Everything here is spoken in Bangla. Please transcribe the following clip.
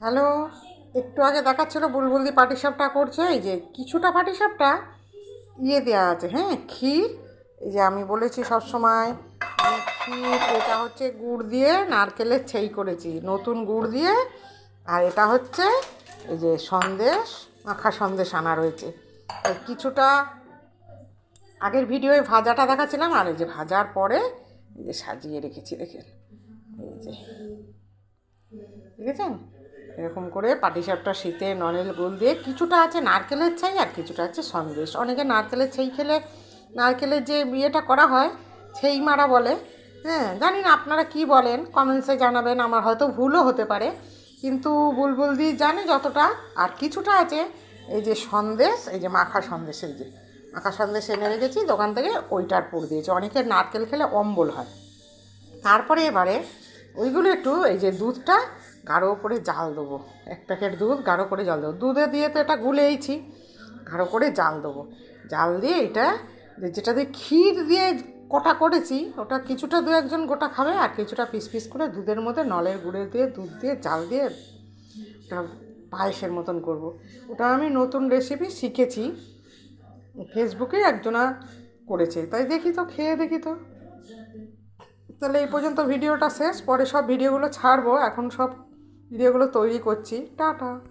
হ্যালো, একটু আগে দেখাচ্ছিল বুলবুলদি পাটিসাপটা করছে। এই যে কিছুটা পাটিসাপটা দেওয়া আছে, হ্যাঁ, ক্ষীর। এই যে আমি বলেছি সবসময় ক্ষীর, এটা হচ্ছে গুড় দিয়ে নারকেলের ছেই করেছি, নতুন গুড় দিয়ে। আর এটা হচ্ছে এই যে সন্দেশ, মাখা সন্দেশ আনা রয়েছে। আর কিছুটা আগের ভিডিওয় ভাজাটা দেখাচ্ছিলাম, আর এই যে ভাজার পরে এই যে সাজিয়ে রেখেছি, দেখেন, এই যে দেখেছেন, এরকম করে পাটিসাপটা শীতে নলের গুড় দিয়ে, কিছুটা আছে নারকেলের ছাই আর কিছুটা আছে সন্দেশ। অনেকে নারকেলের ছাই খেলে, নারকেলের যে বিয়েটা করা হয় ছাই মারা বলে, হ্যাঁ, জানি না আপনারা কি বলেন, কমেন্টসে জানাবেন, আমার হয়তো ভুলও হতে পারে, কিন্তু বুলবুলদি জানে যতটা। আর কিছুটা আছে এই যে সন্দেশ, এই যে মাখা সন্দেশ, এই যে মাখা সন্দেশ এনে রেখেছি দোকান থেকে, ওইটার পুর দিয়েছে। অনেকের নারকেল খেলে অম্বল হয়। তারপরে এবারে ওইগুলো একটু, এই যে দুধটা গাঢ় করে জাল দেবো, এক প্যাকেট দুধ গাঢ় করে জাল দেবো, দুধে দিয়ে তো এটা গুলেইছি, গাঢ় করে জাল দেবো। জাল দিয়ে এটা যেটা দিয়ে ক্ষীর দিয়ে কটা করেছি, ওটা কিছুটা দু একজন গোটা খাবে, আর কিছুটা পিস পিস করে দুধের মধ্যে নলের গুঁড়ে দিয়ে দুধ দিয়ে জাল দিয়ে ওটা পায়েসের মতন করব। ওটা আমি নতুন রেসিপি শিখেছি, ফেসবুকে একজনা করেছে, তাই দেখি তো, খেয়ে দেখি তো। তাহলে এই পর্যন্ত ভিডিওটা শেষ, পরে সব ভিডিওগুলো ছাড়বো, এখন সব ভিডিওগুলো তৈরি করছি। টাটা।